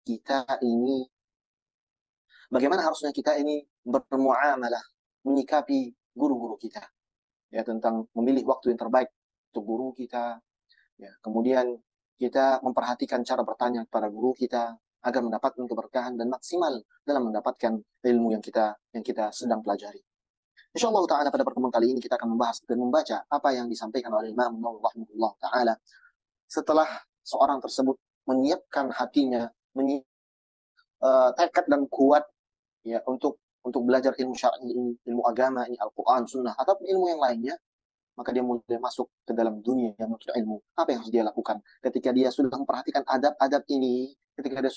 kita ini, bagaimana harusnya kita ini bermuamalah, menyikapi guru-guru kita, ya, tentang memilih waktu yang terbaik untuk guru kita, ya. Kemudian kita memperhatikan cara bertanya kepada guru kita agar mendapatkan keberkahan dan maksimal dalam mendapatkan ilmu yang kita sedang pelajari. InsyaAllah ta'ala pada pertemuan kali ini kita akan membahas dan membaca apa yang disampaikan oleh Imam Nawawi rahimahullah ta'ala setelah seorang tersebut menyiapkan hatinya, tekad dan kuat, ya, untuk belajar ilmu syar'i ini, ilmu agama ini, Al-Quran, Sunnah, atau ilmu yang lainnya, maka dia mulai masuk ke dalam dunia yang menuntut ilmu. Apa yang harus dia lakukan? Ketika dia sudah memperhatikan adab-adab ini, ketika dia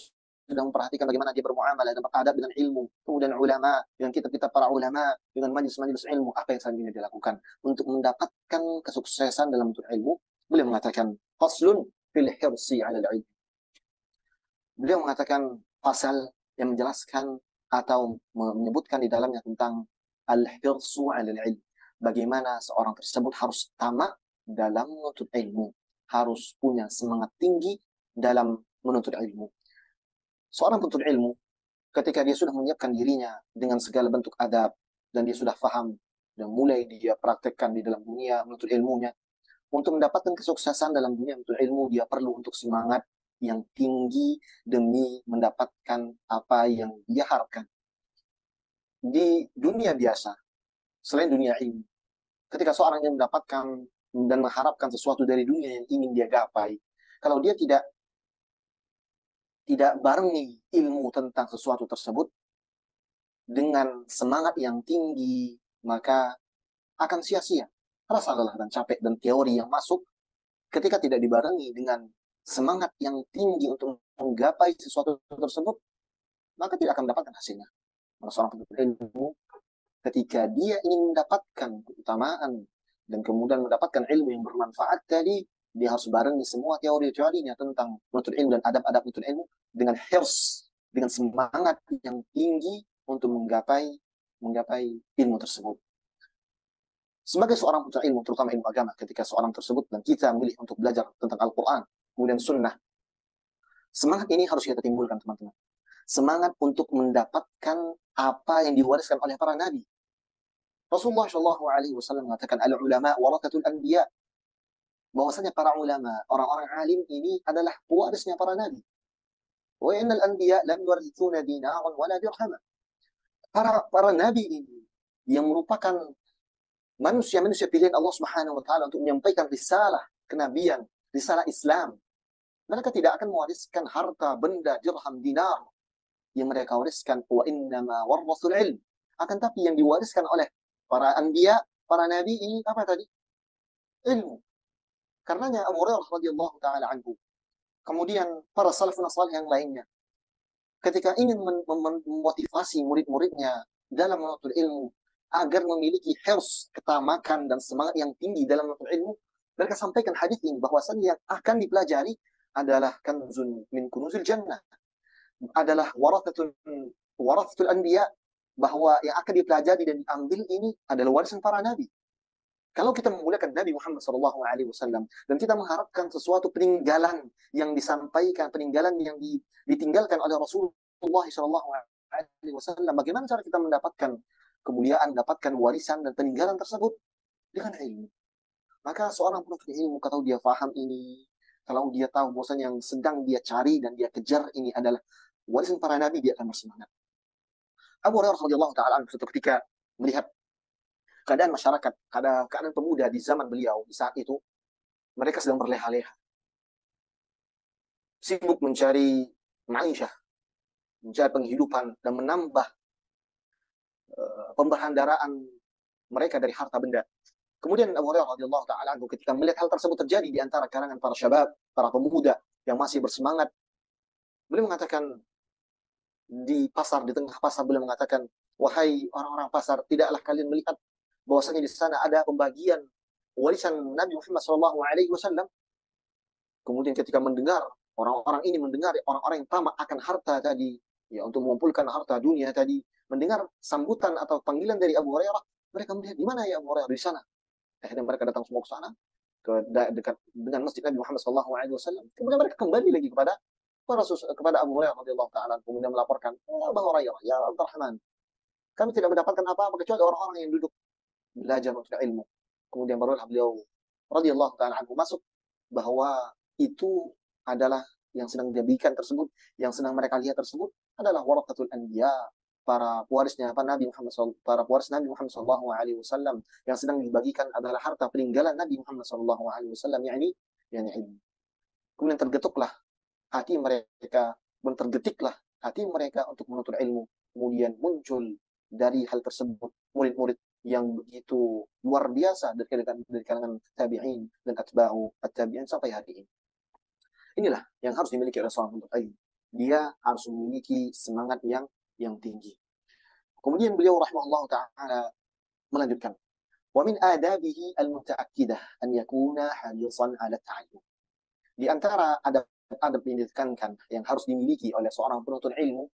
sudah memperhatikan bagaimana dia bermuamalah dan beradab dengan ilmu, kemudian ulama, dengan kitab-kitab para ulama, dengan majelis-majelis ilmu, apa yang selanjutnya dia lakukan untuk mendapatkan kesuksesan dalam menuntut ilmu? Beliau mengatakan, faslun fil hirsi ala al-ilm. Beliau mengatakan pasal yang menjelaskan atau menyebutkan di dalamnya tentang al-hirsu ala al-ilm. Bagaimana seorang tersebut harus tamak dalam menuntut ilmu, harus punya semangat tinggi dalam menuntut ilmu. Seorang penuntut ilmu, ketika dia sudah menyiapkan dirinya dengan segala bentuk adab, dan dia sudah faham, dan mulai dia praktekkan di dalam dunia menuntut ilmunya, untuk mendapatkan kesuksesan dalam dunia menuntut ilmu, dia perlu untuk semangat yang tinggi demi mendapatkan apa yang dia harapkan. Di dunia biasa, selain dunia ilmu, ketika seorang yang mendapatkan dan mengharapkan sesuatu dari dunia yang ingin dia gapai, kalau dia tidak barengi ilmu tentang sesuatu tersebut dengan semangat yang tinggi, maka akan sia-sia. Rasa lelah dan capek dan teori yang masuk ketika tidak dibarengi dengan semangat yang tinggi untuk menggapai sesuatu tersebut, maka tidak akan mendapatkan hasilnya. Maka seorang penuntut ilmu, ketika dia ingin mendapatkan keutamaan dan kemudian mendapatkan ilmu yang bermanfaat tadi, dia harus barengi semua teori-teorinya tentang menuntut ilmu dan adab-adab menuntut ilmu dengan hirs, dengan semangat yang tinggi untuk menggapai ilmu tersebut. Sebagai seorang penuntut ilmu, terutama ilmu agama, ketika seorang tersebut dan kita memilih untuk belajar tentang Al-Quran, kemudian Sunnah, semangat ini harus kita timbulkan, teman-teman. Semangat untuk mendapatkan apa yang diwariskan oleh para nabi. Rasulullah Shallallahu Alaihi Wasallam mengatakan, al-ulama warathatul anbiya, bahwasanya para ulama, orang-orang alim ini adalah pewarisnya para nabi. Wa innal anbiya lam yuwarithuna dinaran wala dirhama. Para nabi ini yang merupakan manusia-manusia pilihan Allah Subhanahu wa taala untuk menyampaikan risalah kenabian, risalah Islam. Mereka tidak akan mewariskan harta, benda, dirham, dinar. Yang mereka wariskan, wa innama warrasul ilm. Akan tapi yang diwariskan oleh para anbiya, para nabi ini apa tadi? Ilmu. Karenanya Abu Hurairah radhiyallahu taala anhu, kemudian para salafun salih yang lainnya, ketika ingin memotivasi murid-muridnya dalam menuntut ilmu agar memiliki hirs, ketamakan dan semangat yang tinggi dalam menuntut ilmu, mereka sampaikan hadis ini bahwasanya yang akan dipelajari adalah kanzun min kunuzil jannah, adalah warathatul anbiya, bahwa yang akan dipelajari dan diambil ini adalah warisan para nabi. Kalau kita memuliakan Nabi Muhammad SAW dan kita mengharapkan sesuatu peninggalan yang disampaikan, peninggalan yang ditinggalkan oleh Rasulullah SAW, bagaimana cara kita mendapatkan kemuliaan, mendapatkan warisan dan peninggalan tersebut? Dengan ilmu. Maka seorang penuntut ilmu, kalau dia paham ini, kalau dia tahu bahwasanya yang sedang dia cari dan dia kejar ini adalah warisan para nabi, dia akan bersemangat. Abu Hurairah radhiyallahu taala suatu ketika melihat keadaan masyarakat, keadaan pemuda di zaman beliau di saat itu, mereka sedang berleha-leha, sibuk mencari ma'isyah, mencari penghidupan dan menambah pemberhandaraan mereka dari harta benda. Kemudian Abu Hurairah radhiyallahu taala ketika melihat hal tersebut terjadi di antara kalangan para syabab, para pemuda yang masih bersemangat, beliau mengatakan di pasar, di tengah pasar, beliau mengatakan, wahai orang-orang pasar, tidaklah kalian melihat bahwasanya di sana ada pembagian warisan Nabi Muhammad SAW. Kemudian ketika mendengar orang-orang ini, mendengar orang-orang yang tamak akan harta tadi, ya, untuk mengumpulkan harta dunia tadi, mendengar sambutan atau panggilan dari Abu Hurairah, mereka melihat, di mana ya Abu Hurairah? Di sana. Akhirnya mereka datang semua ke sana, dekat dengan masjid Nabi Muhammad SAW. Kemudian mereka kembali lagi kepada kepada Abu Hurairah radhiyallahu taala kemudian melaporkan, "Ya Abu Hurairah, ya Abdurrahman, kami tidak mendapatkan apa-apa kecuali orang-orang yang duduk belajar untuk ilmu." Kemudian barulah beliau radhiyallahu taala anhu masuk bahwa itu adalah yang sedang dibagikan tersebut, yang sedang mereka lihat tersebut adalah waraqatul anbiya, para pewarisnya apa Nabi Muhammad para pewaris Nabi Muhammad sallallahu alaihi wasallam, yang sedang dibagikan adalah harta peninggalan Nabi Muhammad sallallahu alaihi wasallam, yakni ilmu. Kemudian tergetuklah hati mereka, tergetiklah hati mereka untuk menuntut ilmu. Kemudian muncul dari hal tersebut murid-murid yang begitu luar biasa dari kalangan tabi'in dan atba'u at-tabi'in sampai hari ini. Inilah yang harus dimiliki oleh seorang penuntut ilmu. Dia harus memiliki semangat yang tinggi. Kemudian beliau rahimahullah ta'ala melanjutkan, wa min adabihi al-muta'akkidah an yakuna harisan ala ta'allum. Di antara adab yang ditekankan yang harus dimiliki oleh seorang penuntut ilmu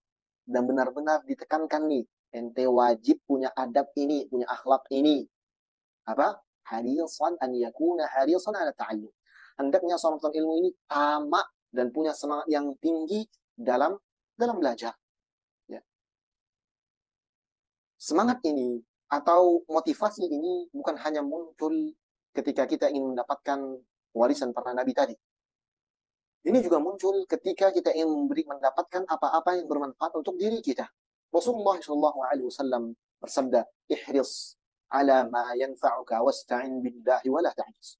dan benar-benar ditekankan nih, ente wajib punya adab ini, punya akhlak ini. Apa? Harisan an yakuna harisan ala ta'allum. Hendaknya seorang penuntut ilmu ini tamak dan punya semangat yang tinggi dalam belajar. Ya. Semangat ini atau motivasi ini bukan hanya muncul ketika kita ingin mendapatkan warisan para nabi tadi. Ini juga muncul ketika kita ingin mendapatkan apa-apa yang bermanfaat untuk diri kita. Rasulullah SAW bersabda, ihris ala ma yanfa'uka wasta'in billahi wa la ta'jis.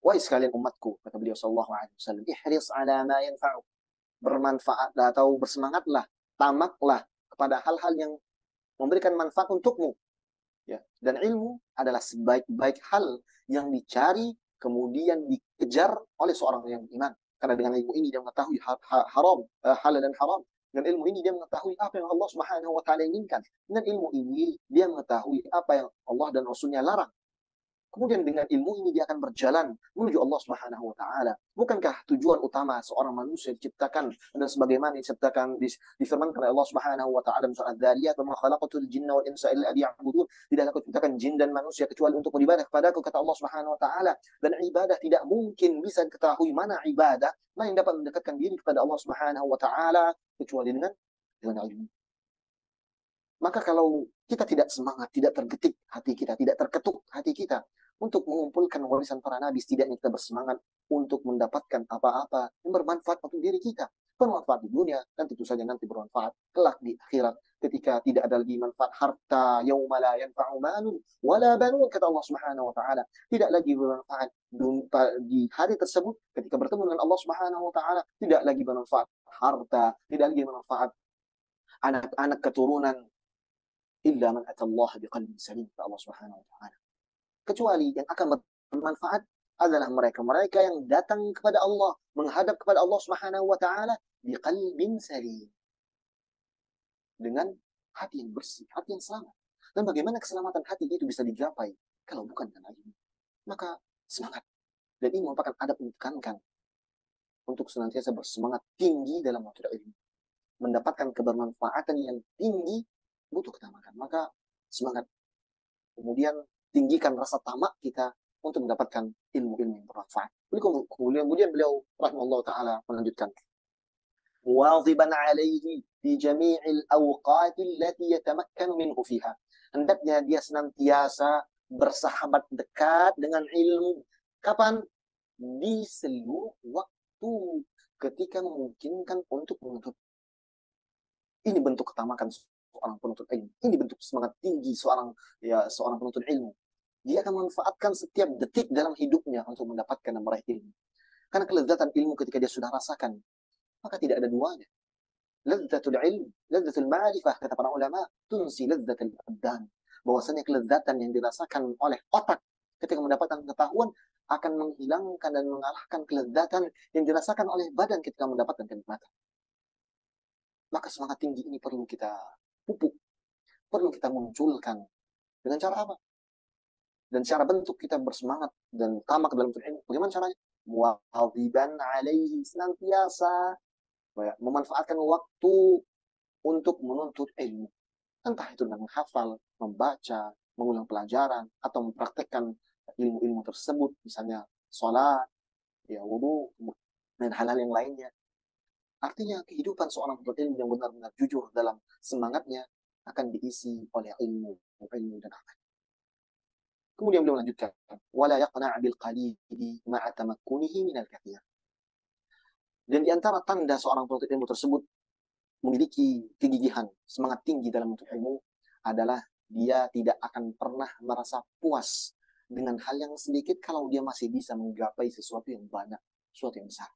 Wahai sekalian umatku, kata beliau SAW, ihris ala ma yanfa'uk. Bermanfaat atau bersemangatlah, tamaklah kepada hal-hal yang memberikan manfaat untukmu. Ya. Dan ilmu adalah sebaik-baik hal yang dicari kemudian dikejar oleh seorang yang beriman. Karena dengan ilmu ini dia mengetahui halal dan haram. Dengan ilmu ini dia mengetahui apa yang Allah Subhanahu wa taala inginkan. Dengan ilmu ini dia mengetahui apa yang Allah dan Rasulnya larang. Kemudian dengan ilmu ini dia akan berjalan menuju Allah Subhanahu wa taala. Bukankah tujuan utama seorang manusia diciptakan dan sebagaimana diciptakan difirmankan oleh Allah Subhanahu wa taala dalam surah Dzariyat, "Wa ma khalaqatul jinna wal insa illa liya'budun." Tidaklah aku ciptakan jin dan manusia kecuali untuk beribadah kepadaku, kata Allah Subhanahu wa taala. Dan ibadah tidak mungkin bisa diketahui mana ibadah, mana yang dapat mendekatkan diri kepada Allah Subhanahu wa taala kecuali dengan ilmu. Maka kalau kita tidak semangat, tidak tergetik hati kita, tidak terketuk hati kita untuk mengumpulkan warisan para nabi, setidaknya kita bersemangat untuk mendapatkan apa-apa yang bermanfaat untuk diri kita. Bermanfaat di dunia, dan tentu saja nanti bermanfaat kelak di akhirat. Ketika tidak ada lagi manfaat harta, yauma la yanfa'u malun wala banun, kata Allah Subhanahu wa taala. Tidak lagi bermanfaat di hari tersebut ketika bertemu dengan Allah Subhanahu wa taala, tidak lagi bermanfaat harta, tidak lagi bermanfaat anak-anak keturunan, illa man atallaha biqalbin salim, kata Allah Subhanahu wa taala. Kecuali yang akan bermanfaat adalah mereka-mereka yang datang kepada Allah, menghadap kepada Allah Subhanahu wa taala biqalbin salim. Dengan hati yang bersih, hati yang selamat. Dan bagaimana keselamatan hati itu bisa digapai kalau bukan dengan ilmu? Maka semangat. Dan ini merupakan adab yang ditekankan untuk senantiasa bersemangat tinggi dalam menuntut ilmu. Mendapatkan kebermanfaatan yang tinggi butuh ketamakan. Maka semangat. Kemudian tinggikan rasa tamak kita untuk mendapatkan ilmu-ilmu yang bermanfaat. Kemudian beliau rahimahullah ta'ala melanjutkan, واظبا عليه في جميع الأوقات التي يتمكن منه فيها. Hendaknya dia senantiasa bersahabat dekat dengan ilmu. Kapan? Di seluruh waktu ketika memungkinkan untuk menuntut. Ini bentuk ketamakan seorang penuntut ilmu. Ini bentuk semangat tinggi seorang penuntut ilmu. Dia akan memanfaatkan setiap detik dalam hidupnya untuk mendapatkan dan meraih ilmu. Karena kelezatan ilmu ketika dia sudah rasakan, maka tidak ada duanya. Ladzatul ilm, ladzatul ma'rifah, kata para ulama, tunsi ladzatul abdan. Bahwasanya kelezatan yang dirasakan oleh otak ketika mendapatkan pengetahuan akan menghilangkan dan mengalahkan kelezatan yang dirasakan oleh badan ketika mendapatkan kenikmatan. Maka semangat tinggi ini perlu kita pupuk, perlu kita munculkan. Dengan cara apa? Dan cara bentuk kita bersemangat dan tamak dalam ilmu. Bagaimana caranya? Mu'adziban alaihi, senantiasa memanfaatkan waktu untuk menuntut ilmu. Entah itu dengan menghafal, membaca, mengulang pelajaran, atau mempraktekkan ilmu-ilmu tersebut, misalnya sholat, ya wudu, dan hal-hal yang lainnya. Artinya kehidupan seorang penuntut ilmu yang benar-benar jujur dalam semangatnya akan diisi oleh ilmu, ilmu dan amal. Kemudian beliau melanjutkan, wala yaqna' bil qalili ma'a tamakkunihi minal katsir. Dan di antara tanda seorang penuntut ilmu tersebut memiliki kegigihan, semangat tinggi dalam menuntut ilmu adalah dia tidak akan pernah merasa puas dengan hal yang sedikit kalau dia masih bisa menggapai sesuatu yang banyak, sesuatu yang besar.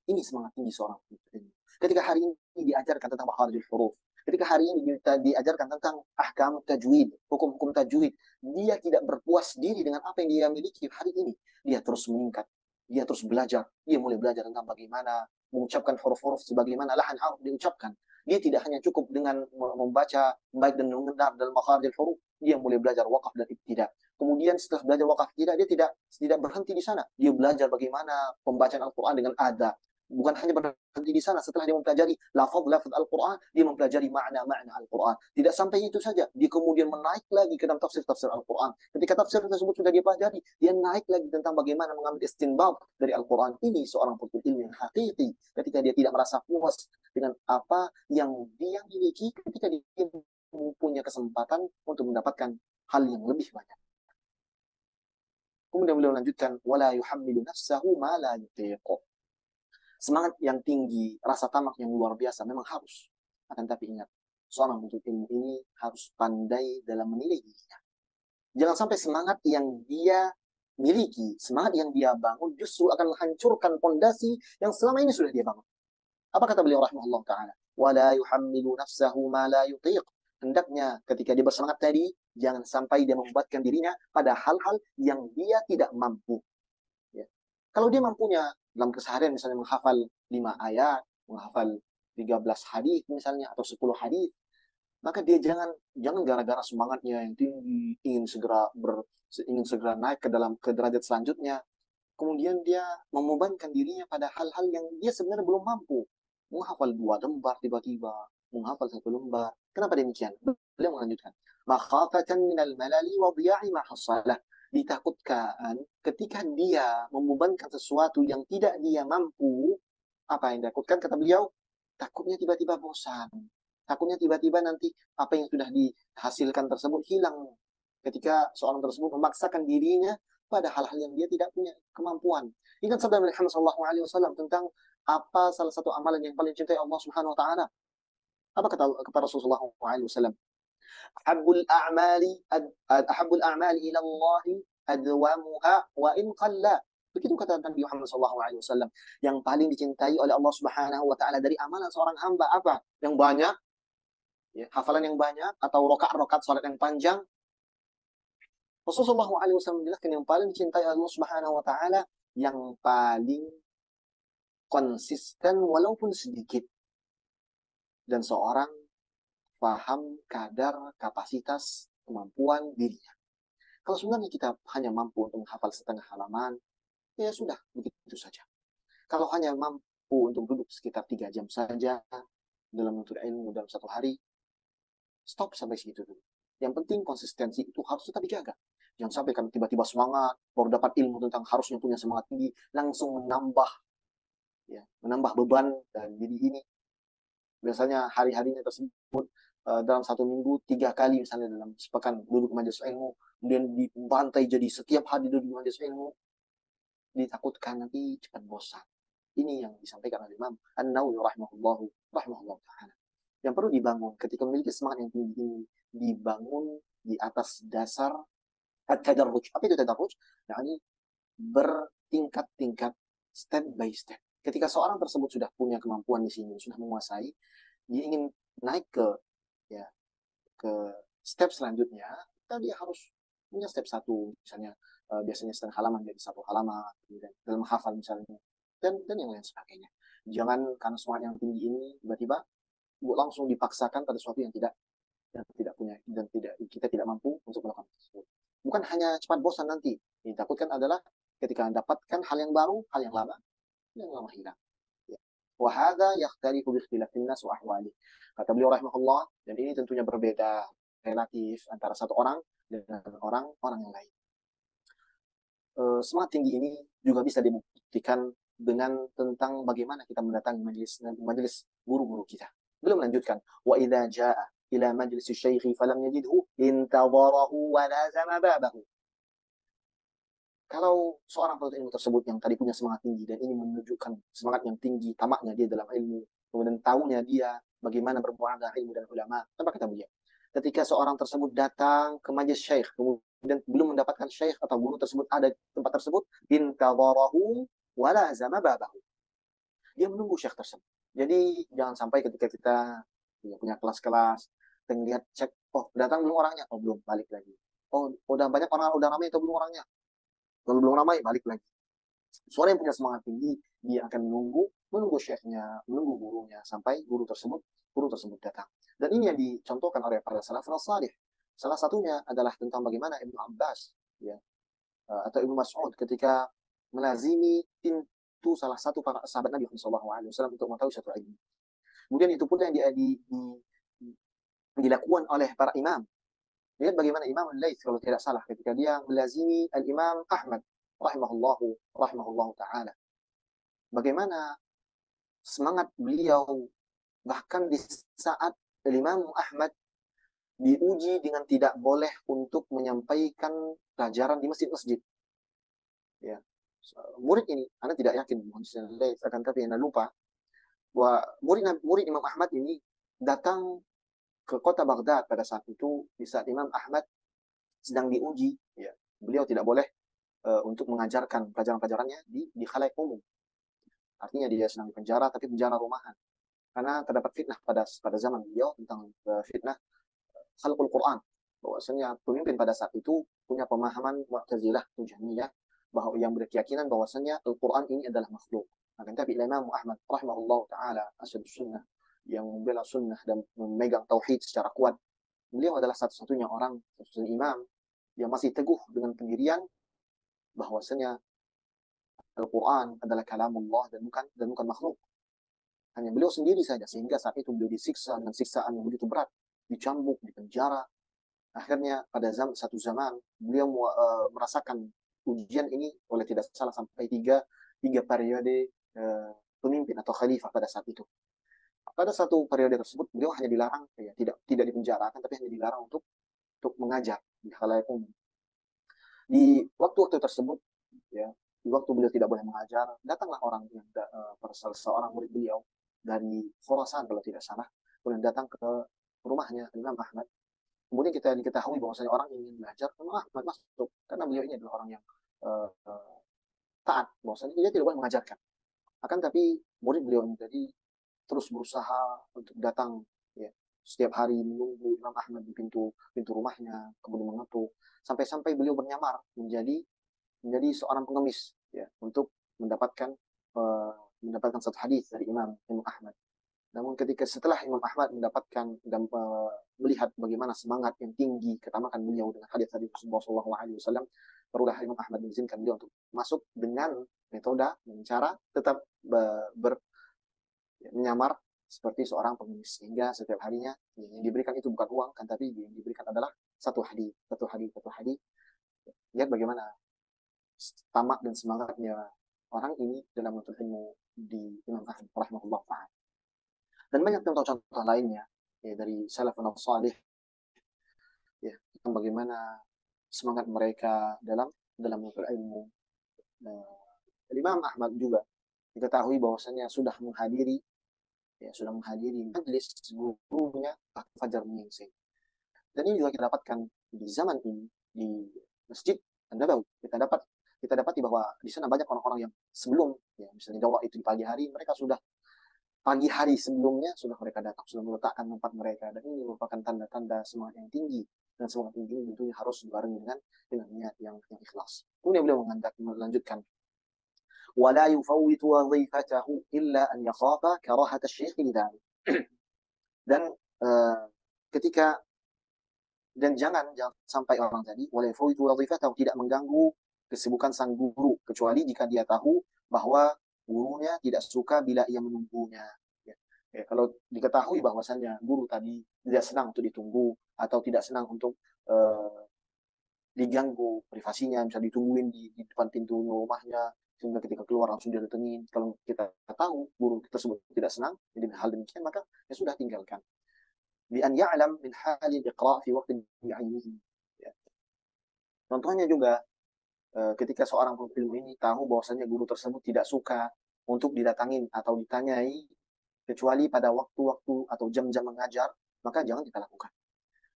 Ini semangat tinggi seorang penuntut ilmu. Ketika hari ini diajarkan tentang makharijul huruf, ketika hari ini kita diajarkan tentang ahkam tajwid, hukum-hukum tajwid, dia tidak berpuas diri dengan apa yang dia miliki hari ini. Dia terus meningkat, dia terus belajar, dia mulai belajar tentang bagaimana mengucapkan huruf-huruf sebagaimana lahan haruf diucapkan. Dia tidak hanya cukup dengan membaca baik dan mendengar dalam makharijul huruf, dia mulai belajar wakaf dan ibtida. Kemudian setelah belajar wakaf ibtida, dia tidak berhenti di sana. Dia belajar bagaimana pembacaan Al-Quran dengan adab. Bukan hanya berhenti di sana, setelah dia mempelajari lafaz-lafaz Al-Quran, dia mempelajari makna-makna Al-Quran. Tidak sampai itu saja, dia kemudian menaik lagi ke dalam tafsir-tafsir Al-Quran. Ketika tafsir tersebut sudah dia pelajari, dia naik lagi tentang bagaimana mengambil istinbab dari Al-Quran. Ini seorang penuntut ilmu yang hakiki, ketika dia tidak merasa puas dengan apa yang dia miliki, ketika dia mempunyai kesempatan untuk mendapatkan hal yang lebih banyak. Kemudian beliau lanjutkan, wala yuhammilu nafsahu ma la yutiqu. Semangat yang tinggi, rasa tamak yang luar biasa memang harus. Akan tapi ingat, seorang penuntut ilmu ini harus pandai dalam menilai dirinya. Jangan sampai semangat yang dia miliki, semangat yang dia bangun justru akan menghancurkan fondasi yang selama ini sudah dia bangun. Apa kata beliau rahimahullah ta'ala? Wala yuhammilu nafsahu ma la yutiq. Hendaknya ketika dia bersemangat tadi, jangan sampai dia membuatkan dirinya pada hal-hal yang dia tidak mampu. Ya. Kalau dia mampunya dalam keseharian misalnya menghafal 5 ayat, menghafal 13 hadis misalnya atau 10 hadis, maka dia jangan gara-gara semangatnya yang tinggi ingin segera naik ke derajat selanjutnya, kemudian dia membebankan dirinya pada hal-hal yang dia sebenarnya belum mampu. Menghafal 2 lembar tiba-tiba, menghafal 1 lembar. Kenapa demikian? Beliau melanjutkan, makhafatan minal malali wa dhiya'i ma hasalah. Ditakutkan ketika dia membebankan sesuatu yang tidak dia mampu, apa yang ditakutkan kata beliau? Takutnya tiba-tiba bosan. Takutnya tiba-tiba nanti apa yang sudah dihasilkan tersebut hilang. Ketika seorang tersebut memaksakan dirinya pada hal-hal yang dia tidak punya kemampuan. Ingat sabda Nabi Muhammad SAW tentang apa salah satu amalan yang paling cintai Allah Subhanahu Wa Taala. Apa kata Rasulullah SAW? Ahabul a'mali ila Allah adwamuha wa in qalla. Begitu kata Nabi Muhammad SAW. Yang paling dicintai oleh Allah Subhanahu Wa Taala dari amalan seorang hamba apa? Yang banyak, ya, hafalan yang banyak atau rokaat-rokaat salat yang panjang. Rasulullah SAW menjelaskan yang paling dicintai Allah Subhanahu Wa Taala yang paling konsisten walaupun sedikit, dan seorang paham kadar kapasitas kemampuan dirinya. Kalau sebenarnya kita hanya mampu untuk menghafal setengah halaman, ya sudah, begitu saja. Kalau hanya mampu untuk duduk sekitar 3 jam saja dalam menuntut ilmu dalam 1 hari, stop sampai segitu dulu. Yang penting konsistensi itu harus tetap dijaga. Jangan sampai kan tiba-tiba semangat, baru dapat ilmu tentang harusnya punya semangat tinggi, langsung menambah beban dan diri ini. Biasanya hari-harinya tersebut dalam 1 minggu 3 kali misalnya dalam sepekan duduk majelis ilmu, kemudian dibantai jadi setiap hari duduk majelis ilmu, ditakutkan nanti cepat bosan. Ini yang disampaikan oleh Imam An-Nawawi rahimahullah ta'ala. Yang perlu dibangun ketika memiliki semangat yang tinggi ini, dibangun di atas dasar at-tadarruj. Apa itu tadarruj? Yani bertingkat-tingkat, step by step. Ketika seorang tersebut sudah punya kemampuan di sini, sudah menguasai, dia ingin naik ke step selanjutnya, dia harus punya step 1, misalnya biasanya setengah halaman jadi 1 halaman, kemudian dalam hafal misalnya, dan yang lain sebagainya. Jangan karena semangat yang tinggi ini tiba-tiba langsung dipaksakan pada sesuatu yang tidak punya dan kita tidak mampu untuk melakukan tersebut. Bukan hanya cepat bosan nanti, yang ditakutkan adalah ketika mendapatkan hal yang baru, hal yang lama hilang. Wahada yakhtalifu bi ikhtilafin nas wa ahwali. Kata beliau rahimahullah, dan ini tentunya berbeda relatif antara satu orang dengan orang yang lain. Semangat tinggi ini juga bisa dibuktikan dengan tentang bagaimana kita mendatangi majelis guru-guru kita. Beliau melanjutkan, wa idza jaa ila majlis syaikh falam yajidhu intadharahu wa lazama babahu. Kalau seorang penuntut ilmu tersebut yang tadi punya semangat tinggi dan ini menunjukkan semangat yang tinggi, tamaknya dia dalam ilmu, kemudian tahunya dia bagaimana bermuamalah ilmu dan ulama, apa kata beliau? Ketika seorang tersebut datang ke majelis syekh, kemudian belum mendapatkan syekh atau guru tersebut ada di tempat tersebut, intadharahu wala zama babahu. Dia menunggu syekh tersebut. Jadi jangan sampai ketika kita punya kelas-kelas, kita lihat cek, oh datang belum orangnya, oh belum, balik lagi. Oh udah banyak orang, udah ramai atau belum orangnya? Kalau belum ramai, balik lagi. Seorang yang punya semangat tinggi, dia akan menunggu syekhnya, menunggu gurunya, sampai guru tersebut datang. Dan ini yang dicontohkan oleh para salafus salih. Salah satunya adalah tentang bagaimana Ibnu Abbas, ya, atau Ibnu Mas'ud ketika melazimi pintu salah satu para sahabat Nabi SAW untuk mengetahui satu ilmu. Kemudian itu pun yang dilakukan oleh para imam. Lihat bagaimana Imam Al-Laits kalau tidak salah ketika dia melazimi Al-Imam Ahmad rahimahullahu taala. Bagaimana semangat beliau bahkan di saat Imam Ahmad diuji dengan tidak boleh untuk menyampaikan pelajaran di masjid-masjid. Ya. Murid ini, Anda tidak yakin akan tapi Anda lupa bahwa murid Imam Ahmad ini datang ke kota Baghdad pada saat itu di saat Imam Ahmad sedang diuji, ya. Beliau tidak boleh untuk mengajarkan pelajaran-pelajarannya di khalayak umum. Artinya dia sedang dipenjara, tapi penjara rumahan. Karena terdapat fitnah pada zaman beliau tentang fitnah khalqul Quran. Bahwasanya pemimpin pada saat itu punya pemahaman Mu'tazilah, Jahmiyah, bahwa yang berkeyakinan bahwasanya Al-Quran ini adalah makhluk. Akan tapi Imam Ahmad rahimahullah taala asal sunnah yang membela sunnah dan memegang tauhid secara kuat. Beliau adalah satu-satunya orang, satu-satunya imam yang masih teguh dengan pendirian bahwasanya Al-Quran adalah kalamullah dan bukan makhluk. Hanya beliau sendiri saja, sehingga saat itu beliau disiksa dengan siksaan yang begitu berat, dicambuk, dipenjara. Akhirnya pada satu zaman beliau merasakan ujian ini oleh tidak salah sampai tiga periode pemimpin atau khalifah pada saat itu. Pada satu periode tersebut beliau hanya dilarang, ya, tidak dipenjarakan, tapi hanya dilarang untuk mengajar di khalayak umum. Di waktu-waktu tersebut, ya, di waktu beliau tidak boleh mengajar, datanglah orang yang seorang murid beliau dari Khurasan kalau tidak salah, kemudian datang ke rumahnya Imam Ahmad. Kemudian kita diketahui bahwasanya orang ingin belajar, Imam Ahmad masuk karena beliau ini adalah orang yang taat, bahwasanya dia tidak boleh mengajarkan. Akan tapi murid beliau ini tadi terus berusaha untuk datang, ya, setiap hari menunggu Imam Ahmad di pintu rumahnya, kemudian mengetuk sampai beliau bernyamar menjadi seorang pengemis, ya, untuk mendapatkan satu hadis dari Imam Ahmad. Namun setelah Imam Ahmad mendapatkan dan melihat bagaimana semangat yang tinggi, ketamakan beliau dengan hadis-hadis Rasulullah SAW, barulah Imam Ahmad mengizinkan beliau untuk masuk dengan metode, dengan cara tetap menyamar seperti seorang pengemis, sehingga setiap harinya yang diberikan itu bukan uang, kan, tapi yang diberikan adalah satu hadis. Lihat bagaimana tamak dan semangatnya orang ini dalam menuntut ilmu di Imam Ahmad rahimahullah ta'ala. Dan banyak contoh-contoh lainnya, ya, dari salafun salih, ya, tentang bagaimana semangat mereka dalam menuntut ilmu. Imam Ahmad juga diketahui bahwasanya sudah menghadiri majelis gurunya Fajar Menyingsing. Dan ini juga kita dapatkan di zaman ini di Masjid An-Nabawi. Kita dapati bahwa di sana banyak orang-orang yang sebelum, ya, misalnya dakwah itu di pagi hari, mereka sudah pagi hari sebelumnya sudah mereka datang, sudah meletakkan tempat mereka, dan ini merupakan tanda-tanda semangat yang tinggi, dan semangat tinggi ini tentunya harus dibarengi dengan niat yang ikhlas. Kemudian beliau melanjutkan, ولا يفوت وظيفته إلا أن يخاف كراهة الشيخ لذلك. Dan ketika jangan sampai orang tadi ولا يفوت وظيفته, tidak mengganggu kesibukan sang guru, kecuali jika dia tahu bahwa gurunya tidak suka bila ia menunggunya. Ya, kalau diketahui bahwasannya guru tadi tidak senang untuk ditunggu atau tidak senang untuk diganggu privasinya, misalnya ditungguin di depan pintu rumahnya, sehingga ketika keluar langsung dia datengin. Kalau kita tahu guru tersebut tidak senang dengan hal demikian, maka ya sudah, tinggalkan. Bi an ya'lam min halil iqra' fi waqtin bi'ainihi. Ya. Contohnya juga ketika seorang penuntut ilmu ini tahu bahwasanya guru tersebut tidak suka untuk didatangin atau ditanyai kecuali pada waktu-waktu atau jam-jam mengajar, maka jangan kita lakukan.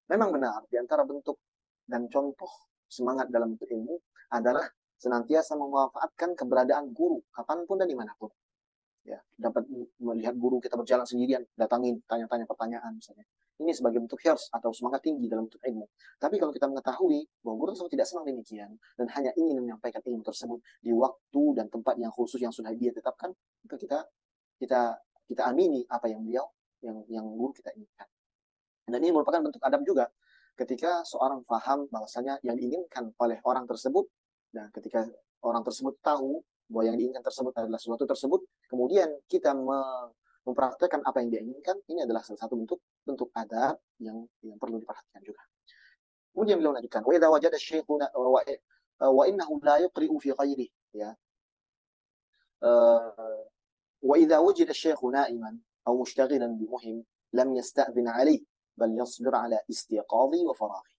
Memang benar, di antara bentuk dan contoh semangat dalam menuntut ilmu adalah senantiasa memanfaatkan keberadaan guru kapanpun dan dimanapun. Ya, dapat melihat guru kita berjalan sendirian, datangin, tanya-tanya pertanyaan misalnya. Ini sebagai bentuk hirs atau semangat tinggi dalam bentuk ilmu. Tapi kalau kita mengetahui bahwa guru tersebut tidak senang demikian dan hanya ingin menyampaikan ilmu tersebut di waktu dan tempat yang khusus yang sudah dia tetapkan, maka kita amini apa yang beliau yang guru kita inginkan. Dan ini merupakan bentuk adab juga ketika seorang paham bahwasanya yang diinginkan oleh orang tersebut, dan ketika orang tersebut tahu bahwa yang diinginkan tersebut adalah sesuatu tersebut, kemudian kita mempraktekkan apa yang dia inginkan, ini adalah salah satu bentuk adab yang perlu diperhatikan juga. Kemudian beliau lanjutkan, wa idza wajada syaikhu wa innahu la yuqri'u fi ghairihi, ya. Wa idza wujida syaikhu na'iman aw mushtaghilan bi muhim lam yasta'dhin 'alayhi bal yasbir 'ala istiqadhi wa faraghi.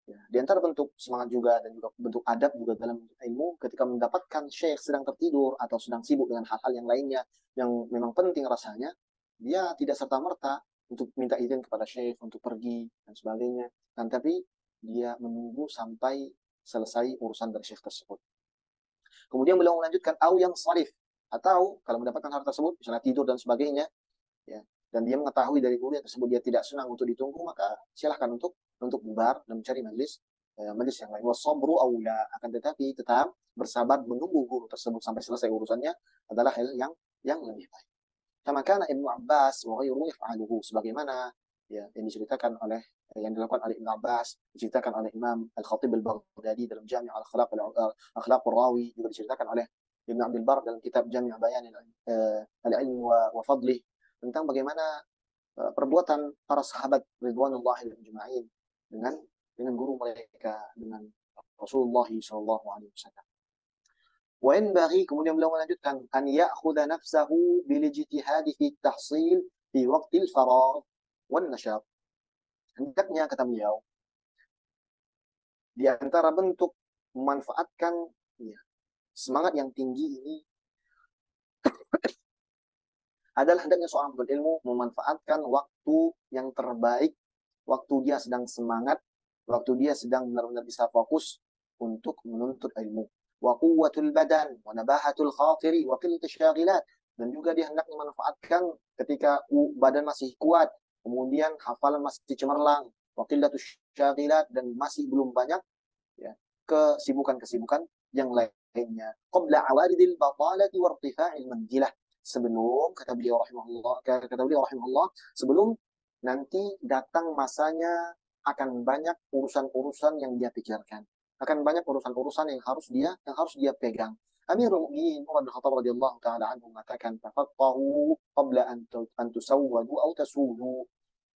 Ya, di antara bentuk semangat juga dan juga bentuk adab juga dalam ilmu, ketika mendapatkan syekh sedang tertidur atau sedang sibuk dengan hal-hal yang lainnya yang memang penting rasanya, dia tidak serta-merta untuk minta izin kepada syekh untuk pergi dan sebagainya, dan tapi dia menunggu sampai selesai urusan dari syekh tersebut. Kemudian beliau melanjutkan, au yang sarif, atau kalau mendapatkan hal tersebut, misalnya tidur dan sebagainya, ya, dan dia mengetahui dari guru tersebut dia tidak senang untuk ditunggu, maka silahkan untuk bubar dan mencari majelis yang lain. Wasabru aula, akan tetapi tetap bersabar menunggu guru tersebut sampai selesai urusannya adalah hal yang lebih baik. Kama kana Ibnu Abbas wa ghairuhu yaf'aluhu, sebagaimana ya yang diceritakan oleh yang dilakukan oleh Ibnu Abbas, diceritakan oleh Imam Al-Khatib Al-Baghdadi dalam Jami' Al-Akhlaq Rawi, juga diceritakan oleh Ibnu Abdul Bar dalam kitab Jami' Bayan Al-Ilm wa Fadlih, tentang bagaimana perbuatan para sahabat ridwanullahi ajma'in dengan guru mereka, dengan Rasulullah sallallahu alaihi wasallam. Wa in baghi, kemudian beliau melanjutkan, an ya'khudha nafsahu bil ijtihad fi tahsil fi waqtil faragh wan nashat. Hendaknya, kata beliau, di antara bentuk memanfaatkan ya, semangat yang tinggi ini adalah hendaknya seorang penuntut ilmu memanfaatkan waktu yang terbaik, waktu dia sedang semangat, waktu dia sedang benar-benar bisa fokus untuk menuntut ilmu. Wa quwwatul badan wa nabahatul khatiri wa qillatu syaghilat, dan juga dia hendak memanfaatkan ketika badan masih kuat, kemudian hafalan masih cemerlang, wa qillatu syaghilat, dan masih belum banyak ya kesibukan-kesibukan yang lainnya. Qabla awaridil batalati wa irtifa'il manzilah, sebelum kata beliau rahimahullah, sebelum nanti datang masanya akan banyak urusan-urusan yang dia pikirkan, akan banyak urusan-urusan yang harus dia pegang. Amirul Mukminin Umar bin Khattab radhiyallahu taala anhu mengatakan, "Tafaqahu qabla an tusawwadu aw tasudu."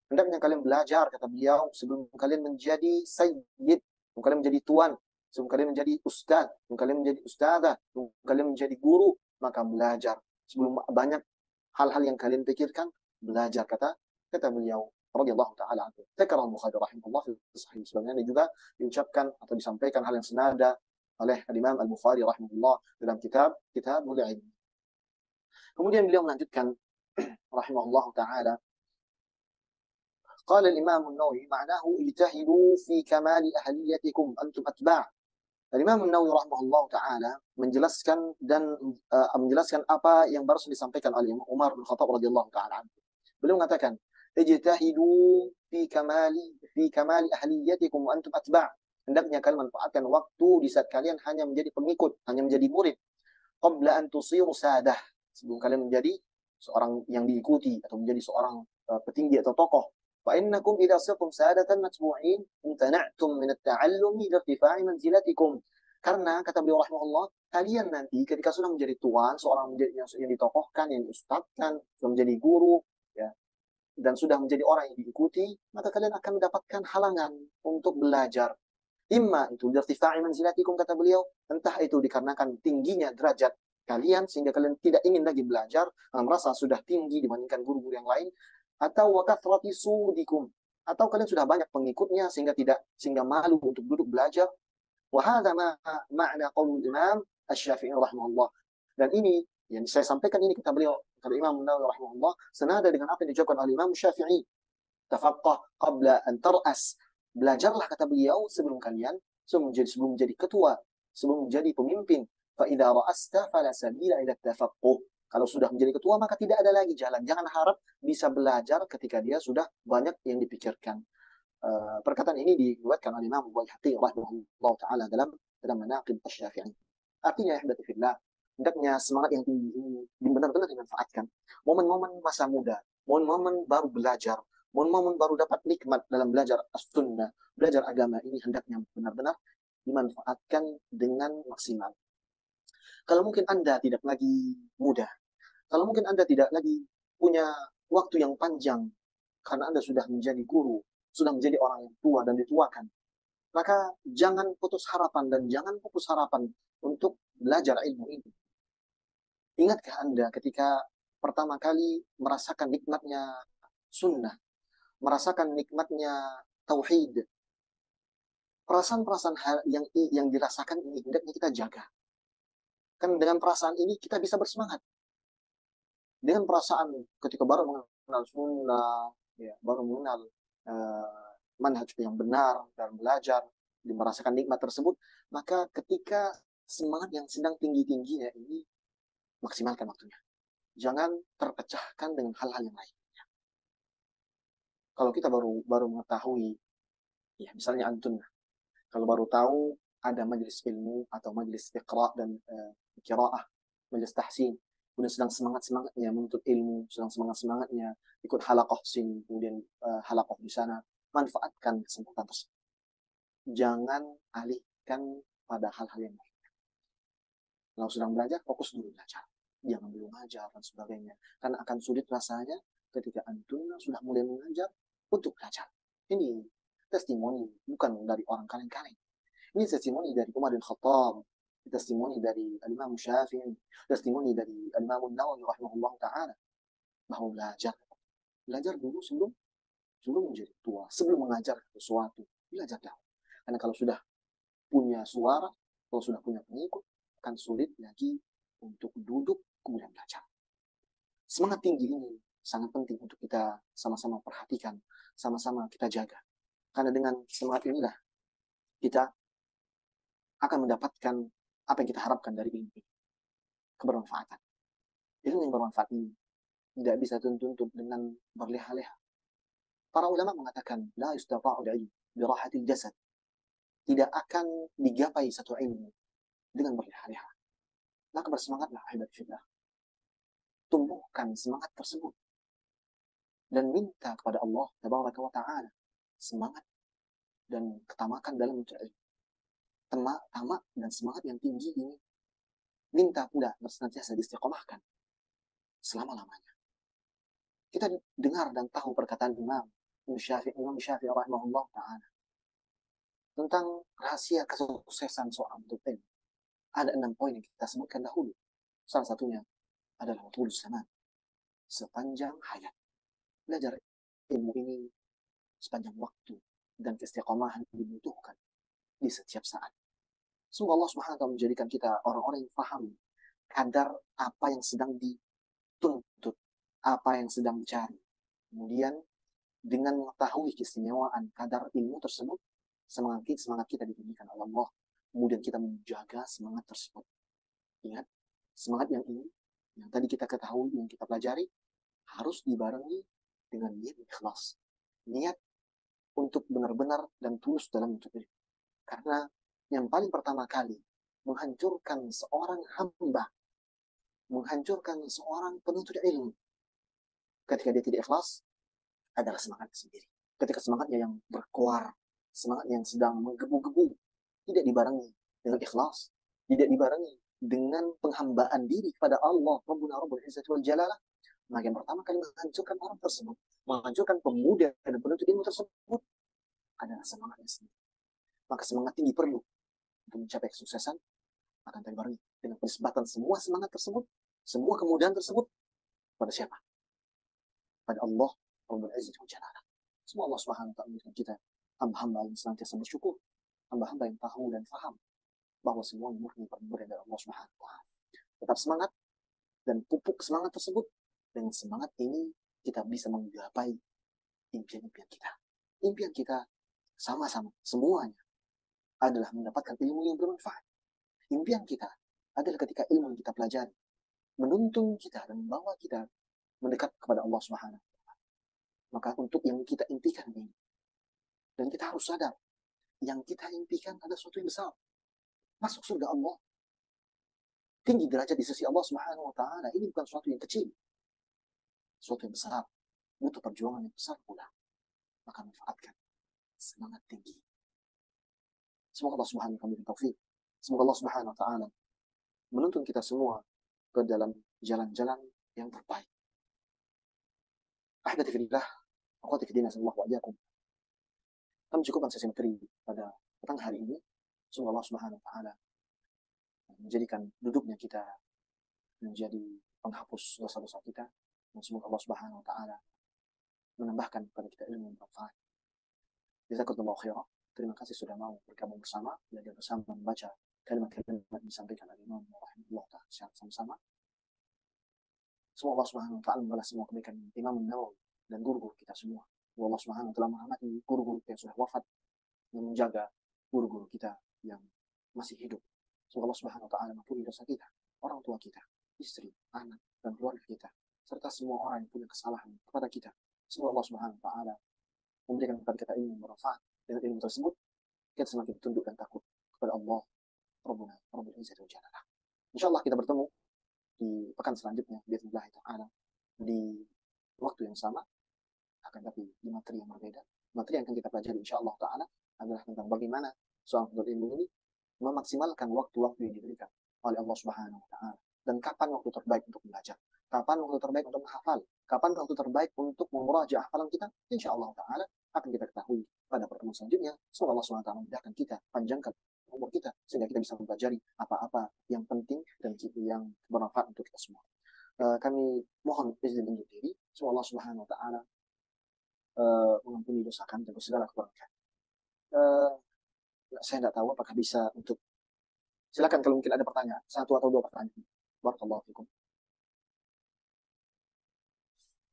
Hendaknya kalian belajar, kata beliau, sebelum kalian menjadi sayyid, sebelum kalian menjadi tuan, sebelum kalian menjadi ustaz, sebelum kalian menjadi ustazah, sebelum kalian menjadi guru, maka belajar. Sebelum banyak hal-hal yang kalian pikirkan, belajar, kata beliau radhiyallahu taala anhu. Dzakara Al-Bukhari rahimahullah fi sahih, sebagaimana juga diucapkan atau disampaikan hal yang senada oleh Imam Al-Bukhari rahimahullah dalam Kitabul Ilm. Kemudian beliau melanjutkan rahimahullah taala, قال الإمام النووي معناه اجتهدوا في كمال أهليتكم أنتم أتباع. Imam Nawawi rahimahullah taala menjelaskan apa yang baru disampaikan oleh Umar bin Khattab radhiyallahu taala anhu. Beliau mengatakan, ijtahidu fi kamali ahliyatikum wa antum atba'. Hendaknya kalian manfaatkan waktu di saat kalian hanya menjadi pengikut, hanya menjadi murid. Qabla an tusiru sadah, sebelum kalian menjadi seorang yang diikuti atau menjadi seorang petinggi atau tokoh. فإنكم إذا صرتم سادة متبوعين امتنعتم من التعلم لارتفاع منزلتكم. Karena kata beliau rahimahullah, kalian nanti ketika sudah menjadi tuan, seorang yang ditokohkan, yang diustadkan, sudah menjadi guru, ya, dan sudah menjadi orang yang diikuti, maka kalian akan mendapatkan halangan untuk belajar. Imma itu dirtifa'i manzilatikum, kata beliau, entah itu dikarenakan tingginya derajat kalian sehingga kalian tidak ingin lagi belajar, merasa sudah tinggi dibandingkan guru-guru yang lain, atau wakathrati sudikum, atau kalian sudah banyak pengikutnya sehingga malu untuk duduk belajar. Wahada makna qaul Imam Asy-Syafi'i rahimahullah. Dan ini yang saya sampaikan ini kata beliau, kata Imam Nawawi rahimahullah, senada dengan apa yang dijawabkan oleh Imam Syafi'i. Tafaqqah qabla an tar'as. Belajarlah, kata beliau, sebelum menjadi ketua, sebelum menjadi pemimpin. Fa idza ra'asta fala sabila ila tafaqquh. Kalau sudah menjadi ketua maka tidak ada lagi jalan. Jangan harap bisa belajar ketika dia sudah banyak yang dipikirkan. Perkataan ini diriwayatkan oleh Imam Al-Baihaqi rahimahullah taala dalam Manaqib Asy-Syafi'i. Artinya, ya fillah, hendaknya semangat yang tinggi ini benar-benar dimanfaatkan. Momen-momen masa muda, momen-momen baru belajar, momen-momen baru dapat nikmat dalam belajar as-sunnah, belajar agama ini hendaknya benar-benar dimanfaatkan dengan maksimal. Kalau mungkin Anda tidak lagi muda, kalau mungkin Anda tidak lagi punya waktu yang panjang karena Anda sudah menjadi guru, sudah menjadi orang yang tua dan dituakan, maka jangan putus harapan dan jangan putus harapan untuk belajar ilmu ini. Ingatkah Anda ketika pertama kali merasakan nikmatnya sunnah, merasakan nikmatnya tauhid, perasaan-perasaan yang dirasakan ini hendaknya kita jaga. Kan dengan perasaan ini kita bisa bersemangat. Dengan perasaan ketika baru mengenal sunnah, ya, baru mengenal manhaj yang benar dan belajar, merasakan nikmat tersebut, maka ketika semangat yang sedang tinggi-tingginya ini, maksimalkan waktunya. Jangan terpecahkan dengan hal-hal yang lain. Kalau kita baru mengetahui, ya misalnya antum, kalau baru tahu ada majelis ilmu atau majelis iqra dan qiraah, majelis tahsin, kemudian sedang semangat-semangatnya menuntut ilmu, sedang semangat-semangatnya ikut halaqah sini, kemudian halaqah di sana, manfaatkan kesempatan tersebut. Jangan alihkan pada hal-hal yang lain. Kalau sedang belajar, fokus dulu belajar. Jangan dulu mengajar dan sebagainya. Karena akan sulit rasanya ketika antum sudah mulai mengajar untuk belajar. Ini testimoni bukan dari orang kaleng-kaleng. Ini testimoni dari Umar bin Khattab, testimoni dari Imam Syafi'i, testimoni dari Imam Nawawi rahimahullah ta'ala, bahwa belajar dulu sebelum menjadi tua, sebelum mengajar sesuatu, belajar dahulu. Karena kalau sudah punya suara, kalau sudah punya pengikut, akan sulit lagi untuk duduk kemudian belajar. Semangat tinggi ini sangat penting untuk kita sama-sama perhatikan, sama-sama kita jaga. Karena dengan semangat inilah kita akan mendapatkan apa yang kita harapkan dari ilmu ini. Kebermanfaatan. Ilmu yang bermanfaat ini tidak bisa tuntut dengan berleha-leha. Para ulama mengatakan, la yustata'u al-ilm birahatil jasad. Tidak akan digapai satu ilmu dengan berleha-leha. Maka bersemangatlah, ahibati fillah. Tumbuhkan semangat tersebut. Dan minta kepada Allah tabaraka wa ta'ala semangat dan ketamakan dalam mencari ilmu. Tamak dan semangat yang tinggi ini minta pula senantiasa diistiqomahkan selama-lamanya. Kita dengar dan tahu perkataan Imam Syafi'i rahimahullah ta'ala tentang rahasia kesuksesan seorang penuntut ilmu. Ada 6 poin yang kita sebutkan dahulu. Salah satunya adalah tulus zaman, sepanjang hayat. Belajar ilmu ini sepanjang waktu dan keistiqomahan dibutuhkan di setiap saat. Semoga Allah Subhanahu wa taala menjadikan kita orang-orang yang paham kadar apa yang sedang dituntut, apa yang sedang dicari. Kemudian dengan mengetahui keistimewaan kadar ilmu tersebut, semangat kita diberikan oleh Allah. Kemudian kita menjaga semangat tersebut. Ingat, semangat yang ini, yang tadi kita ketahui, yang kita pelajari, harus dibarengi dengan niat ikhlas. Niat untuk benar-benar dan tulus dalam menuntut ilmu. Karena yang paling pertama kali menghancurkan seorang hamba, menghancurkan seorang penuntut ilmu, ketika dia tidak ikhlas, adalah semangat sendiri. Ketika semangatnya yang berkoar, semangat yang sedang menggebu-gebu, tidak dibarengi dengan ikhlas, tidak dibarengi dengan penghambaan diri kepada Allah Rabbuna Rabbul Izzati wal Jalalah, maka yang pertama kali menghancurkan orang tersebut, menghancurkan pemuda dan penuntut ilmu tersebut adalah semangatnya sendiri. maka semangat tinggi perlu untuk mencapai kesuksesan. Akan dibarengi dengan penisbatan semua semangat tersebut, semua kemudahan tersebut pada siapa? Pada Allah Rabbul Izzati wal Jalal. Semua Allah Subhanahu wa taala memberikan kita hamba-hamba yang senantiasa bersyukur, hamba-hamba yang tahu dan faham bahwa semua murni pemberian dari Allah Subhanahu wa taala. Tetap semangat dan pupuk semangat tersebut. Dengan semangat ini kita bisa menggapai impian-impian kita. Impian kita sama-sama semuanya adalah mendapatkan ilmu yang bermanfaat. Impian kita adalah ketika ilmu yang kita pelajari menuntun kita dan membawa kita mendekat kepada Allah Subhanahu wa taala. Maka untuk yang kita impikan ini, dan kita harus sadar yang kita impikan ada sesuatu yang besar. Masuk surga Allah, tinggi derajat di sisi Allah Subhanahu wa taala. Ini bukan sesuatu yang kecil, sesuatu yang besar, butuh perjuangan yang besar pula. Maka manfaatkan semangat tinggi. Semoga Allah Subhanahu wa taala memberi taufik. Semoga Allah Subhanahu wa taala menuntun kita semua ke dalam jalan-jalan yang terbaik. Ahibati fillah, akhwati fillah, sallallahu alaihi wasallam. Kami cukupkan sesi materi pada petang hari ini. Semoga Allah Subhanahu wa taala menjadikan duduknya kita menjadi penghapus dosa-dosa kita, dan semoga Allah Subhanahu wa taala menambahkan kepada kita ilmu yang bermanfaat. Jazakumullahu khairan. Terima kasih sudah mau bergabung bersama, belajar bersama, membaca kalimat-kalimat yang disampaikan oleh Imam rahimahullah taala sama-sama. Semoga Allah Subhanahu wa taala membalas semua kebaikan Imam Nawawi dan guru-guru kita semua. Semoga Allah Subhanahu wa taala merahmati guru-guru yang sudah wafat dan menjaga guru-guru kita yang masih hidup. Semoga Allah Subhanahu wa taala mengampuni dosa kita, orang tua kita, istri, anak, dan keluarga kita, serta semua orang yang punya kesalahan kepada kita. Semoga Allah Subhanahu wa taala memberikan kepada kita ilmu yang bermanfaat. Dengan ilmu tersebut, kita semakin tunduk dan takut kepada Allah Rabbul Izzati wal Jalal. Insyaallah kita bertemu di pekan selanjutnya bismillah taala di waktu yang sama, akan tapi di materi yang berbeda. Materi yang akan kita pelajari insyaallah taala adalah tentang bagaimana seorang penuntut ilmu ini memaksimalkan waktu-waktu yang diberikan oleh Allah Subhanahu wa taala, dan kapan waktu terbaik untuk belajar, kapan waktu terbaik untuk menghafal, kapan waktu terbaik untuk memurajaah hafalan kita. Insyaallah taala akan kita ketahui pada pertemuan selanjutnya. Semoga Allah Subhanahu wa taala memudahkan kita, panjangkan umur kita sehingga kita bisa mempelajari apa-apa yang penting dan yang bermanfaat untuk kita semua. Kami mohon izin undur diri. Semoga Allah Subhanahu wa taala mengampuni dosa kami dan segala kekurangan kami. Saya tidak tahu apakah bisa untuk, silakan kalau mungkin ada pertanyaan, satu atau dua pertanyaan. Barakallahu fikum.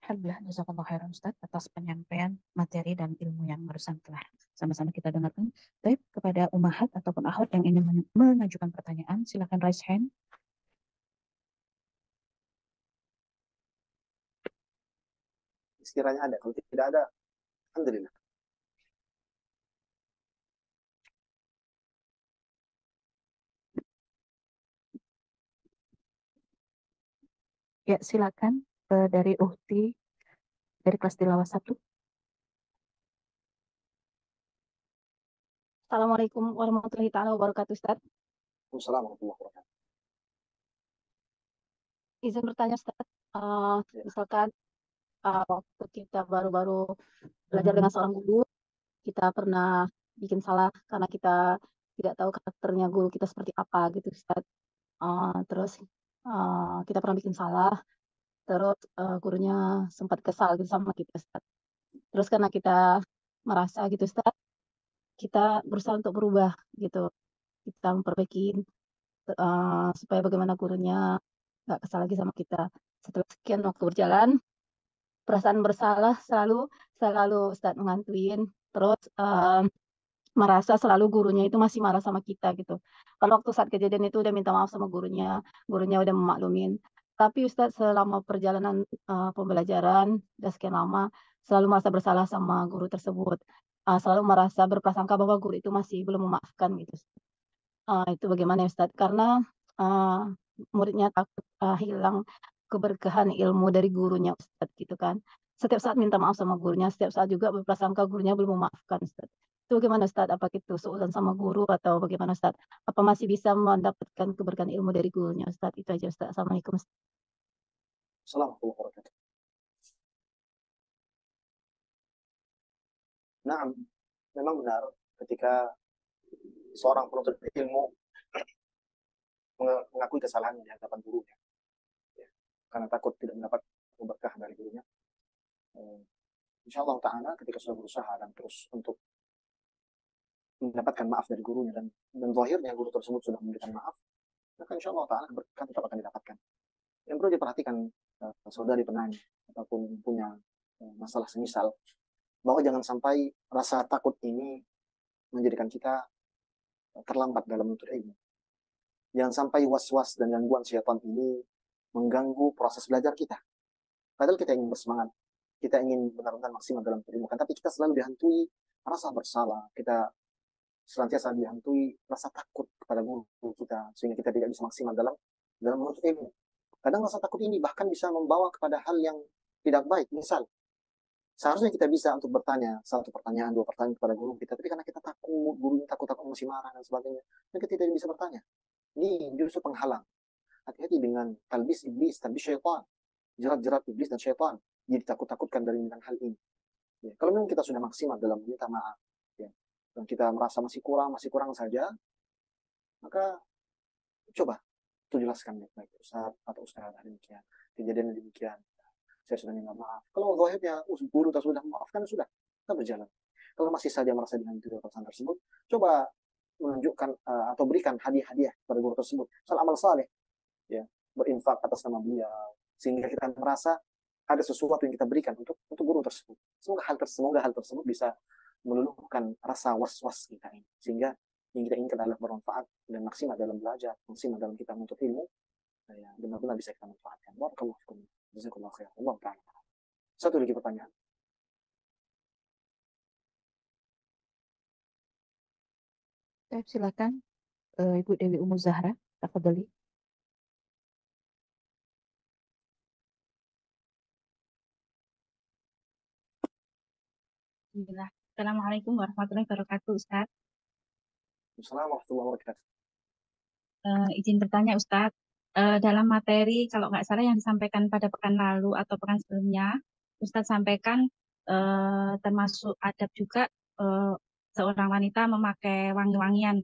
Alhamdulillah, jazakallahu khairan Ustaz atas penyampaian materi dan ilmu yang barusan telah sama-sama kita dengarkan. Baik, kepada umahat ataupun akhwat yang ingin mengajukan pertanyaan, silakan raise hand. Sekiranya ada, kalau tidak ada, alhamdulillah. Ya, silakan dari Uhti dari kelas tilawah 1. Assalamualaikum warahmatullahi taala wabarakatuh, Ustaz. Wassalamualaikum warahmatullahi wabarakatuh. Izin bertanya, Ustaz. Misalkan waktu kita baru-baru belajar dengan seorang guru, kita pernah bikin salah karena kita tidak tahu karakternya guru kita seperti apa gitu, Ustaz. Terus kita pernah bikin salah, terus gurunya sempat kesal gitu sama kita, Ustaz. Terus karena kita merasa gitu, Ustaz, kita berusaha untuk berubah gitu. Kita memperbaiki supaya bagaimana gurunya nggak kesal lagi sama kita. Setelah sekian waktu berjalan, perasaan bersalah selalu Ustadz mengantuin, terus merasa selalu gurunya itu masih marah sama kita gitu. Kalau waktu saat kejadian itu udah minta maaf sama gurunya udah memaklumin. Tapi Ustadz selama perjalanan pembelajaran udah sekian lama selalu merasa bersalah sama guru tersebut. Selalu merasa berprasangka bahwa guru itu masih belum memaafkan gitu. Itu bagaimana ya Ustadz? Karena muridnya takut hilang keberkahan ilmu dari gurunya Ustadz gitu kan. Setiap saat minta maaf sama gurunya, setiap saat juga berprasangka gurunya belum memaafkan Ustadz. Itu bagaimana Ustadz? Apakah itu seuzon sama guru atau bagaimana Ustadz? Apa masih bisa mendapatkan keberkahan ilmu dari gurunya Ustadz? Itu aja Ustadz. Assalamualaikum Ustadz. Assalamualaikum warahmatullahi wabarakatuh. Nah, memang benar ketika seorang penuntut ilmu mengakui kesalahan di hadapan gurunya, ya, karena takut tidak mendapat berkah dari gurunya. Insya Allah Ta'ala ketika sudah berusaha dan terus untuk mendapatkan maaf dari gurunya, dan zahirnya guru tersebut sudah memberikan maaf, maka insya Allah Ta'ala berkah tetap akan didapatkan. Yang perlu diperhatikan saudari penanya ataupun punya masalah semisal, bahwa jangan sampai rasa takut ini menjadikan kita terlambat dalam menuntut ilmu. Jangan sampai was-was dan gangguan syaitan ini mengganggu proses belajar kita. Padahal kita ingin bersemangat, kita ingin benar-benar maksimal dalam ilmu, kan tapi kita selalu dihantui rasa bersalah, kita senantiasa dihantui rasa takut kepada guru kita, sehingga kita tidak bisa maksimal dalam menuntut ilmu. Kadang rasa takut ini bahkan bisa membawa kepada hal yang tidak baik. Misal, seharusnya kita bisa untuk bertanya satu pertanyaan, dua pertanyaan kepada guru kita, tapi karena kita takut, gurunya takut-takut masih marah dan sebagainya, dan kita tidak bisa bertanya. Ini justru penghalang. Hati-hati dengan talbis iblis, talbis syaitan, jerat-jerat iblis dan syaitan. Jadi takut-takutkan dari hal ini. Ya, kalau memang kita sudah maksimal dalam meminta maaf, ya, dan kita merasa masih kurang saja, maka coba itu jelaskan baik-baik, Ustaz atau Ustaz, demikian, kejadian demikian, saya sudah minta maaf. Kalau zahirnya guru sudah memaafkan, sudah, kita berjalan. Kalau masih saja merasa dihantui perasaan tersebut, coba menunjukkan atau berikan hadiah-hadiah pada guru tersebut, soal amal saleh, ya, berinfak atas nama beliau, sehingga kita merasa ada sesuatu yang kita berikan untuk guru tersebut. Semoga hal tersebut bisa meluluhkan rasa was-was kita ini, sehingga yang kita inginkan adalah bermanfaat dan maksimal dalam belajar, maksimal dalam kita menuntut ilmu, ya, benar-benar bisa kita manfaatkan. Barakallahu fikum. Jazakumullah khair. Allah Ta'ala. Satu lagi pertanyaan. Silakan Ibu Dewi Umu Zahra, tafadhali. Bismillah. Assalamualaikum warahmatullahi wabarakatuh, Ustaz. Assalamualaikum warahmatullahi wabarakatuh. Izin bertanya, Ustaz. Dalam materi, kalau nggak salah yang disampaikan pada pekan lalu atau pekan sebelumnya, Ustaz sampaikan termasuk adab juga seorang wanita memakai wangi-wangian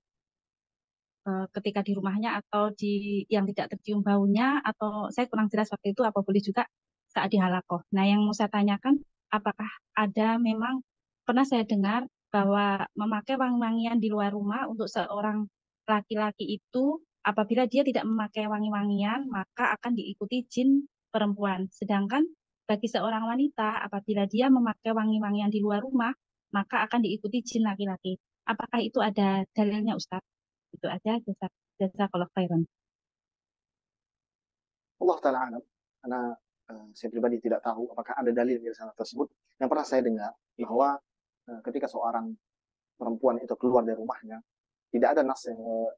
ketika di rumahnya atau di yang tidak tercium baunya, atau saya kurang jelas waktu itu, apa boleh juga saat di halakoh. Nah, yang mau saya tanyakan, apakah ada memang pernah saya dengar bahwa memakai wangi-wangian di luar rumah untuk seorang laki-laki itu, apabila dia tidak memakai wangi-wangian, maka akan diikuti jin perempuan. Sedangkan bagi seorang wanita, apabila dia memakai wangi-wangian di luar rumah, maka akan diikuti jin laki-laki. Apakah itu ada dalilnya, Ustaz? Itu aja, jazakallah khairan. Allah Ta'ala alam. Karena saya pribadi tidak tahu apakah ada dalil di sana tersebut. Yang pernah saya dengar bahwa ketika seorang perempuan itu keluar dari rumahnya, tidak ada nas,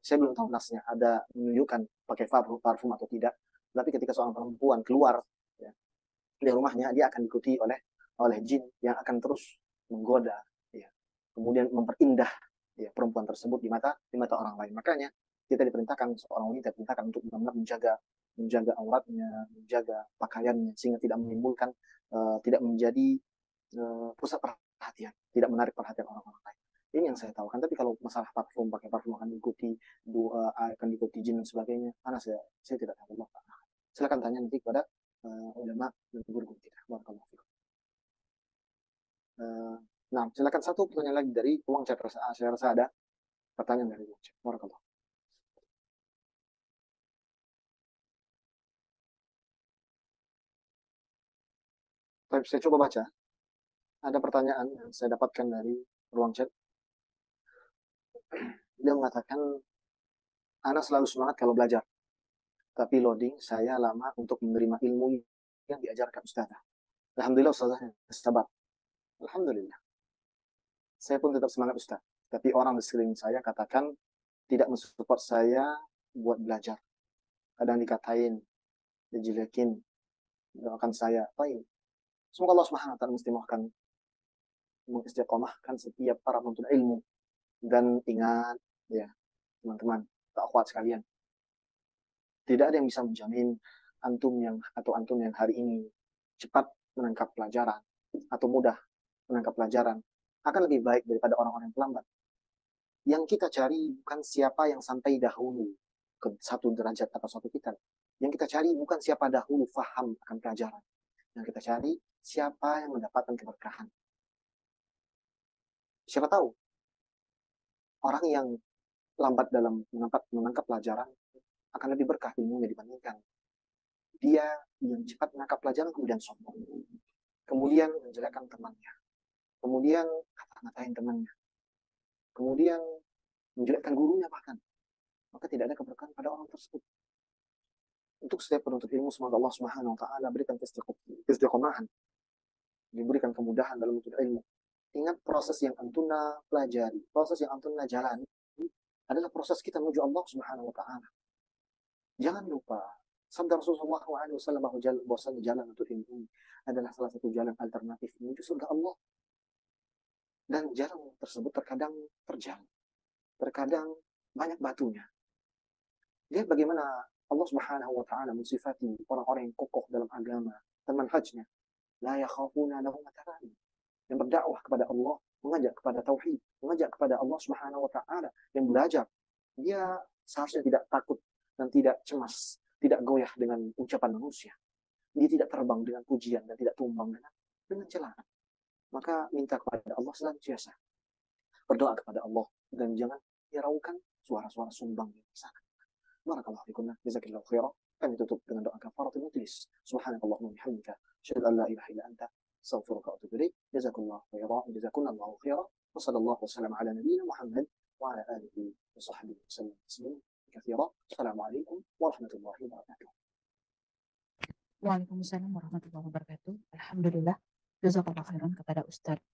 saya belum tahu nasnya, ada menunjukkan pakai parfum atau tidak. Tapi ketika seorang perempuan keluar, ya, dari rumahnya, dia akan diikuti oleh jin yang akan terus menggoda, ya, kemudian memperindah, ya, perempuan tersebut di mata orang lain. Makanya kita diperintahkan, seorang wanita diperintahkan untuk benar-benar menjaga auratnya, menjaga pakaiannya, sehingga tidak menimbulkan, tidak menjadi pusat perhatian, tidak menarik perhatian orang-orang lain. Ini yang saya tahu kan. Tapi kalau masalah parfum, pakai parfum akan diikuti jin dan sebagainya, karena saya tidak tahu. Silakan tanya nanti kepada ulama dan guru-guru kita. Barakallahu fikum. Nah, silakan satu pertanyaan lagi dari ruang chat. Saya rasa ada pertanyaan dari ruang chat. Barakallahu. Tapi saya coba baca. Ada pertanyaan yang saya dapatkan dari ruang chat. Dia mengatakan, Ana selalu semangat kalau belajar, tapi loading saya lama untuk menerima ilmu yang diajarkan Ustazah. Alhamdulillah Ustazah sabar. Alhamdulillah. Saya pun tetap semangat Ustaz. Tapi orang di sekeliling saya katakan tidak mensupport saya buat belajar. Kadang dikatain, dijelekin, doakan saya. Baik. Semoga Allah Subhanahu wa taala mengistiqomahkan setiap para penuntut ilmu. Dan ingat, ya, teman-teman, akhwat sekalian, tidak ada yang bisa menjamin antum yang hari ini cepat menangkap pelajaran atau mudah menangkap pelajaran akan lebih baik daripada orang-orang yang terlambat. Yang kita cari bukan siapa yang sampai dahulu ke satu derajat atau satu kitab. Yang kita cari bukan siapa dahulu faham akan pelajaran. Yang kita cari siapa yang mendapatkan keberkahan. Siapa tahu orang yang lambat dalam menangkap pelajaran akan lebih berkah ilmunya dibandingkan dia yang cepat menangkap pelajaran kemudian sombong, kemudian menjelekkan temannya, kemudian kata-katain temannya, kemudian menjelekkan gurunya bahkan, maka tidak ada keberkahan pada orang tersebut. Untuk setiap penuntut ilmu, semoga Allah Subhanahu wa taala berikan keistiqomahan, diberikan kemudahan dalam menuntut ilmu. Ingat proses yang antuna pelajari, proses yang antuna jalani adalah proses kita menuju Allah Subhanahu wa taala. Jangan lupa sabda Rasulullah SAW bahwasanya jalan untuk ilmu ini adalah salah satu jalan alternatif menuju surga Allah. Dan jalan tersebut terkadang terjal, terkadang banyak batunya. Lihat bagaimana Allah Subhanahu wa taala mensifati orang-orang yang kokoh dalam agama dan manhajnya. La yakhafuna lawmata laim. Yang berdakwah kepada Allah, mengajak kepada tauhid, mengajak kepada Allah Subhanahu wa taala, yang belajar, dia seharusnya tidak takut dan tidak cemas, tidak goyah dengan ucapan manusia. Dia tidak terbang dengan pujian dan tidak tumbang dengan celaan. Maka minta kepada Allah senantiasa. Berdoa kepada Allah dan jangan hiraukan suara-suara sumbang di sana. Barakallahu fikum, jazakillahu khairan. Kami tutup dengan doa kafaratul majlis. Subhanakallahumma wa bihamdika, asyhadu an la ilaha illa anta, astaghfiruka wa atubu ilaik. Jazakumullahu khairan, jazakumullahu khairan. Wa sallallahu wasallam ala nabiyyina Muhammad wa ala alihi wa sahbihi wasallam tasliman katsiran. Assalamualaikum warahmatullahi wabarakatuh. Waalaikumsalam warahmatullahi wabarakatuh. Alhamdulillah. Jazakallah khairan kepada Ustadz